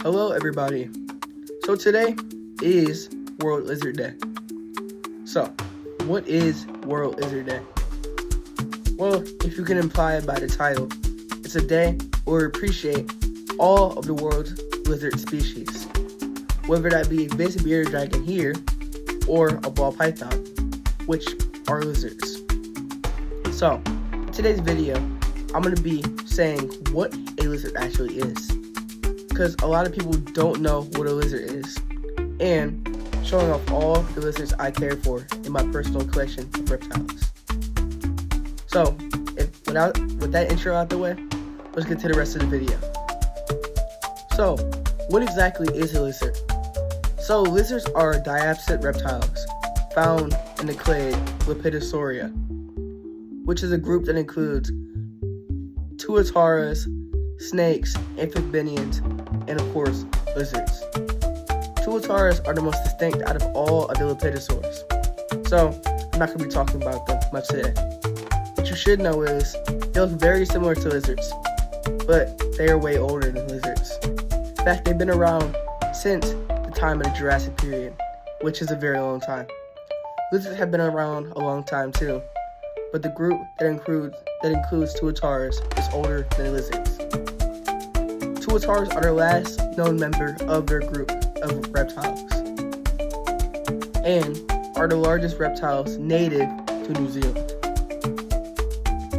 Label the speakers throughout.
Speaker 1: Hello everybody. So today is World Lizard Day. So, what is World Lizard Day? Well, if you can imply it by the title, it's a day where we appreciate all of the world's lizard species. Whether that be a basic bearded dragon here, or a ball python, which are lizards. So, in today's video, I'm going to be saying what a lizard actually is. Because a lot of people don't know what a lizard is. And showing off all the lizards I care for in my personal collection of reptiles. So, with that intro out the way, let's get to the rest of the video. So, what exactly is a lizard? So, lizards are diapsid reptiles found in the clade Lepidosauria, which is a group that includes tuataras, snakes, amphibians, and of course, lizards. Tuataras are the most distinct out of all of the lepidosaurs, so I'm not going to be talking about them much today. What you should know is they look very similar to lizards, but they are way older than lizards. In fact, they've been around since the time of the Jurassic period, which is a very long time. Lizards have been around a long time too, but the group that includes tuataras is older than lizards. Tuataras are the last known member of their group of reptiles and are the largest reptiles native to New Zealand.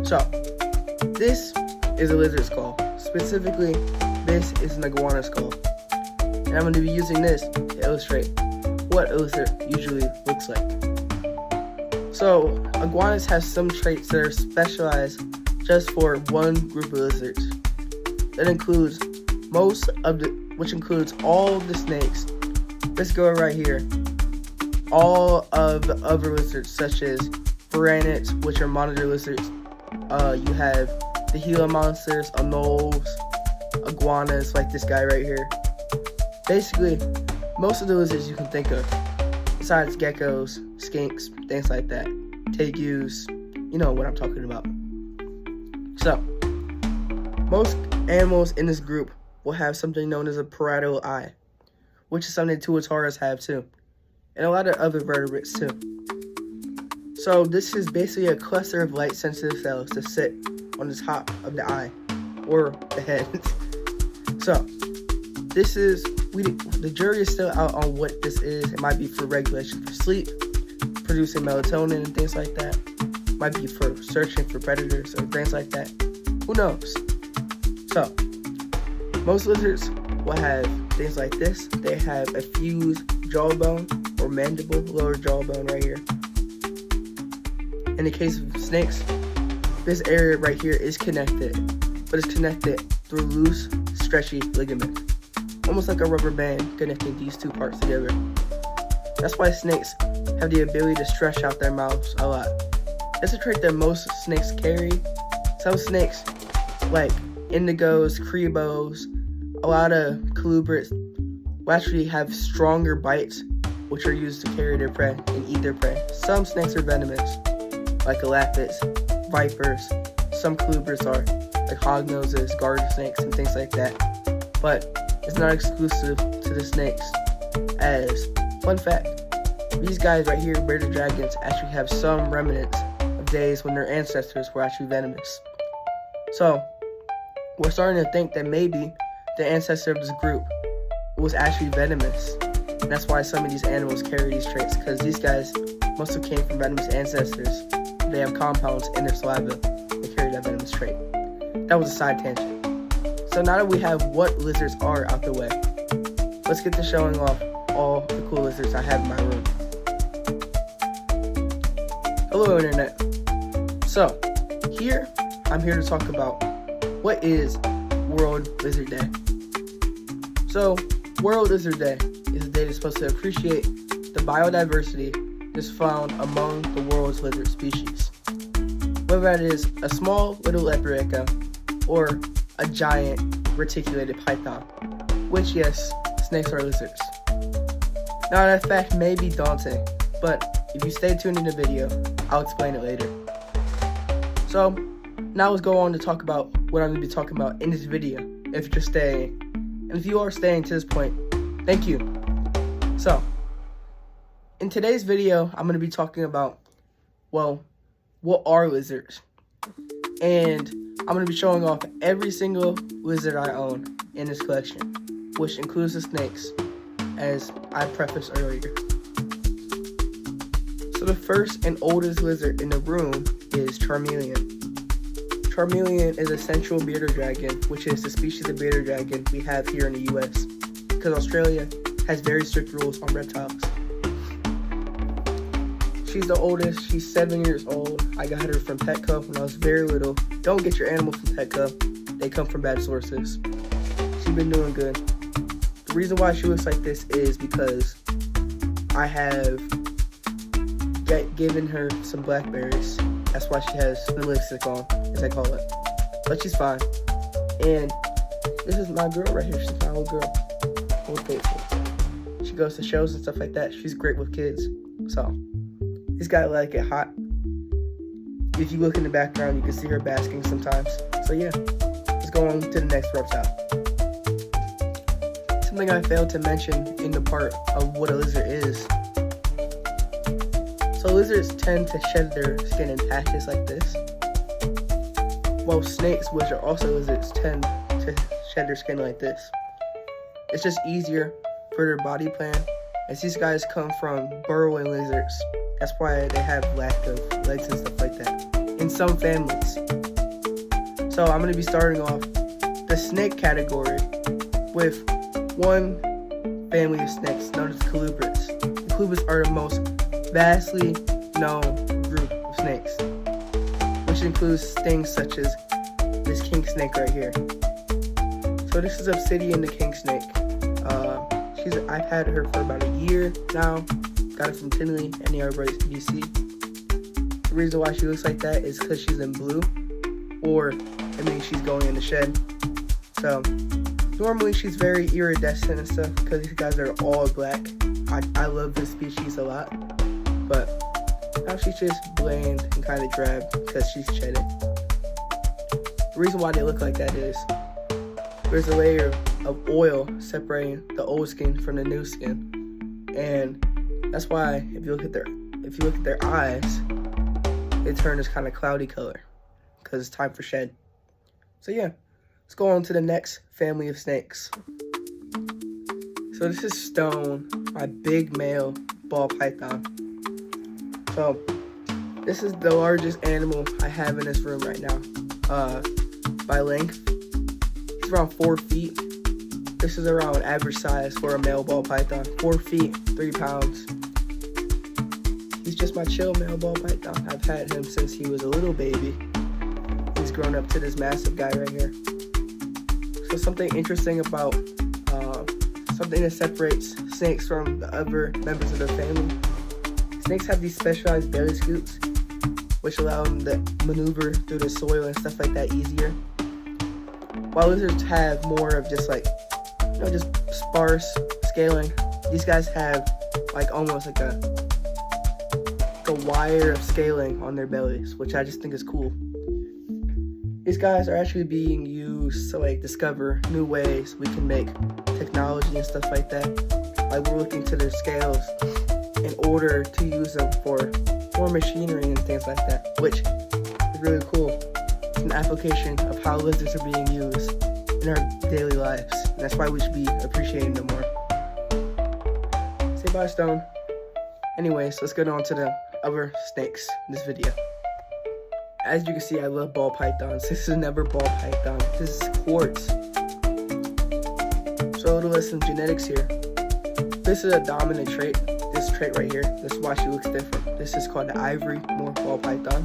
Speaker 1: So, this is a lizard skull. Specifically, this is an iguana skull. And I'm going to be using this to illustrate what a lizard usually looks like. So, iguanas have some traits that are specialized just for one group of lizards. That includes which includes all of the snakes. Let's go right here. All of the other lizards, such as varanids, which are monitor lizards. You have the Gila monsters, anoles, iguanas, like this guy right here. Basically, most of the lizards you can think of, besides geckos, skinks, things like that, tegus, you know what I'm talking about. So, most animals in this group will have something known as a parietal eye, which is something tuataras have too, and a lot of other vertebrates too. So this is basically a cluster of light-sensitive cells that sit on the top of the eye, or the head. So, the jury is still out on what this is. It might be for regulation for sleep, producing melatonin and things like that. It might be for searching for predators or things like that. Who knows? So, most lizards will have things like this. They have a fused jawbone or mandible, lower jawbone right here. In the case of snakes, this area right here is connected, but it's connected through loose, stretchy ligaments, almost like a rubber band connecting these two parts together. That's why snakes have the ability to stretch out their mouths a lot. That's a trait that most snakes carry. Some snakes, like indigos, cribos, a lot of colubrids, will actually have stronger bites, which are used to carry their prey and eat their prey. Some snakes are venomous, like elapids, vipers. Some colubrids are, like hognoses, garter snakes, and things like that. But it's not exclusive to the snakes. As fun fact, these guys right here, bearded dragons, actually have some remnants of days when their ancestors were actually venomous. So, we're starting to think that maybe the ancestor of this group was actually venomous. And that's why some of these animals carry these traits, because these guys must have came from venomous ancestors. They have compounds in their saliva that carry that venomous trait. That was a side tangent. So now that we have what lizards are out the way, let's get to showing off all the cool lizards I have in my room. Hello, Internet. So, here, I'm here to talk about what is World Lizard Day. So, World Lizard Day is a day that's supposed to appreciate the biodiversity that's found among the world's lizard species. Whether that is a small little leopard gecko or a giant reticulated python, which, yes, snakes are lizards. Now, that fact may be daunting, but if you stay tuned in the video, I'll explain it later. So, now let's go on to talk about what I'm going to be talking about in this video, if you're staying And if you are staying to this point, thank you. So, in today's video, I'm going to be talking about, well, what are lizards? And I'm going to be showing off every single lizard I own in this collection, which includes the snakes, as I prefaced earlier. So the first and oldest lizard in the room is Charmeleon. Charmeleon is a central bearded dragon, which is the species of bearded dragon we have here in the US, because Australia has very strict rules on reptiles. She's the oldest. She's 7 years old. I got her from Petco when I was very little. Don't get your animals from Petco. They come from bad sources. She's been doing good. The reason why she looks like this is because I have given her some blackberries. That's why she has the lipstick on, as I call it. But she's fine. And this is my girl right here. She's my old girl. Old faithful. She goes to shows and stuff like that. She's great with kids. So, this guy let it get hot. If you look in the background, you can see her basking sometimes. So yeah, let's go on to the next reptile. Something I failed to mention in the part of what a lizard is. So lizards tend to shed their skin in patches like this, while snakes, which are also lizards, tend to shed their skin like this. It's just easier for their body plan, as these guys come from burrowing lizards. That's why they have lack of legs and stuff like that in some families. So I'm going to be starting off the snake category with one family of snakes known as colubrids. The colubrids are the most vastly known group of snakes, which includes things such as this king snake right here. So this is Obsidian the king snake. I've had her for about a year now. Got it from Tinley and the Arborist DC. The reason why she looks like that is because she's in blue, or it means she's going in the shed. So normally she's very iridescent and stuff because these guys are all black. I love this species a lot, but now she's just bland and kind of drab because she's shedding. The reason why they look like that is there's a layer of oil separating the old skin from the new skin, and that's why if you look at their eyes, they turn this kind of cloudy color because it's time for shed. So yeah, let's go on to the next family of snakes. So this is Stone, my big male ball python. So this is the largest animal I have in this room right now. By length, he's around 4 feet. This is around average size for a male ball python. 4 feet, 3 pounds. He's just my chill male ball python. I've had him since he was a little baby. He's grown up to this massive guy right here. So something interesting about, something that separates snakes from the other members of their family. Snakes have these specialized belly scoops, which allow them to maneuver through the soil and stuff like that easier. While lizards have more of just just sparse scaling, these guys have almost like a wire of scaling on their bellies, which I just think is cool. These guys are actually being used to discover new ways we can make technology and stuff like that. We're looking to their scales in order to use them for more machinery and things like that, which is really cool. It's an application of how lizards are being used in our daily lives, and that's why we should be appreciating them more. Say bye, Stone. Anyways, let's get on to the other snakes in this video. As you can see, I love ball pythons. This is never ball python. This is quartz. So a little less genetics here. This is a dominant trait. This trait right here. This is why she looks different. This is called the ivory morph ball python.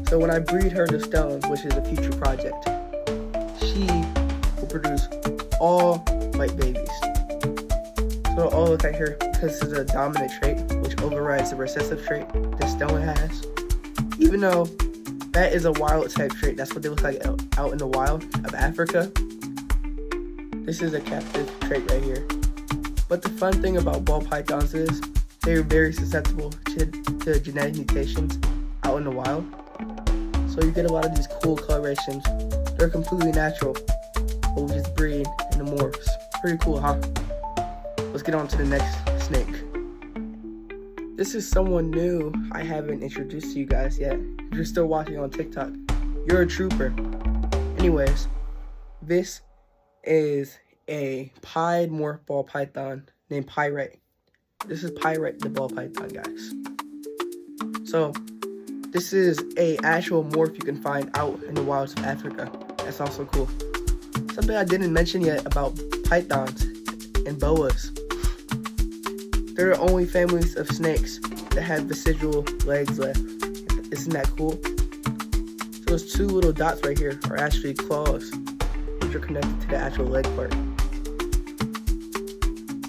Speaker 1: So when I breed her to Stone, which is a future project, she will produce all white babies. So it'll all look like her because this is a dominant trait, which overrides the recessive trait that Stone has. Even though that is a wild type trait, that's what they look like out in the wild of Africa. This is a captive trait right here. But the fun thing about ball pythons is they're very susceptible to genetic mutations out in the wild. So you get a lot of these cool colorations. They're completely natural. but we just breed in the moors. Pretty cool, huh? Let's get on to the next snake. This is someone new I haven't introduced to you guys yet. If you're still watching on TikTok, you're a trooper. Anyways, this is a pied morph ball python named Pyrite. This is Pyrite the ball python, guys. So, this is a actual morph you can find out in the wilds of Africa. That's also cool. Something I didn't mention yet about pythons and boas. They're the only families of snakes that have vestigial legs left. Isn't that cool? So those two little dots right here are actually claws, which are connected to the actual leg part.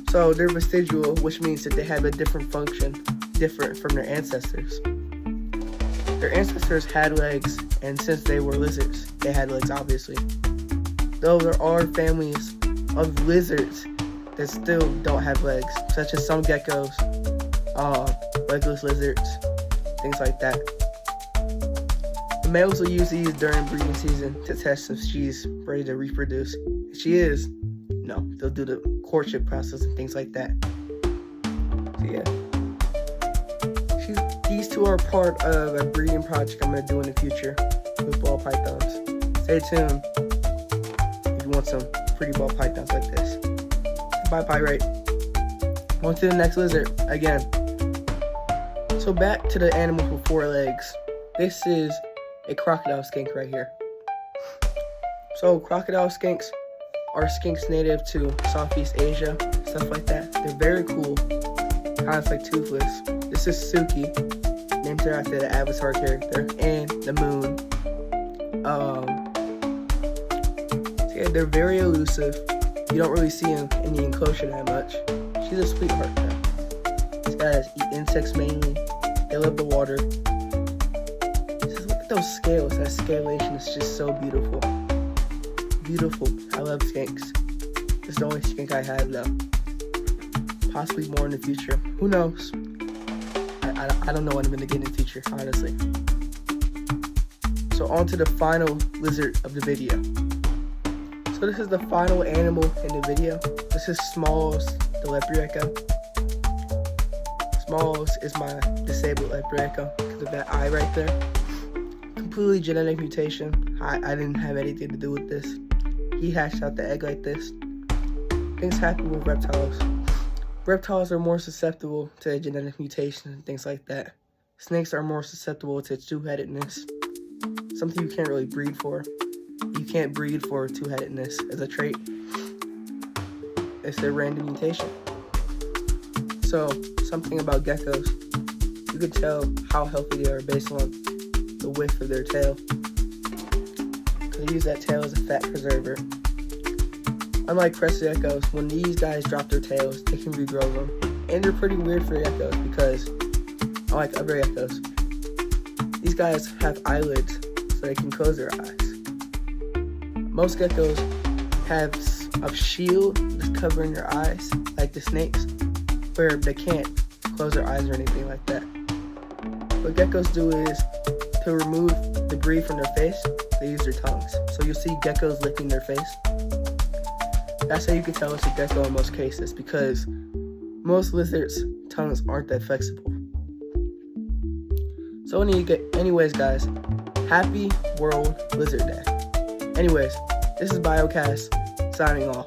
Speaker 1: So they're vestigial, which means that they have a different function, different from their ancestors. Their ancestors had legs, and since they were lizards, they had legs, obviously. Though there are families of lizards that still don't have legs, such as some geckos, legless lizards, things like that. The males will use these during breeding season to test if she's ready to reproduce. If she is, they'll do the courtship process and things like that. So yeah. These two are part of a breeding project I'm going to do in the future with ball pythons. Stay tuned if you want some pretty ball pythons like this. Bye, Pyrite. On to the next lizard again. So back to the animal with 4 legs. This is a crocodile skink right here. So crocodile skinks are skinks native to Southeast Asia, stuff like that. They're very cool, kind of like toothless. This is Suki, named her after the Avatar character, and the moon. So yeah, they're very elusive. You don't really see them in the enclosure that much. She's a sweetheart though. These guys eat insects mainly. They love the water. Just look at those scales. That scalation is just so beautiful. Beautiful. I love skinks. It's the only skink I have though. Possibly more in the future. Who knows? I don't know what I'm going to get in the future, honestly. So on to the final lizard of the video. So this is the final animal in the video. This is Smalls, the leopard gecko. Smalls is my disabled leopard gecko because of that eye right there. Completely genetic mutation. I didn't have anything to do with this. He hatched out the egg like this. Things happen with reptiles. Reptiles are more susceptible to genetic mutation and things like that. Snakes are more susceptible to two-headedness. Something you can't really breed for. You can't breed for two-headedness as a trait. It's a random mutation. So, something about geckos. You can tell how healthy they are based on the width of their tail. They use that tail as a fat preserver. Unlike crested geckos, when these guys drop their tails, they can regrow them. And they're pretty weird for geckos because, unlike other geckos, these guys have eyelids so they can close their eyes. Most geckos have a shield that's covering their eyes, like the snakes, where they can't close their eyes or anything like that. What geckos do is, to remove debris from their face, they use their tongues. So you'll see geckos licking their face. That's how you can tell it's a gecko in most cases, because most lizards' tongues aren't that flexible. So anyways, guys, happy World Lizard Day. Anyways, this is Biocast signing off.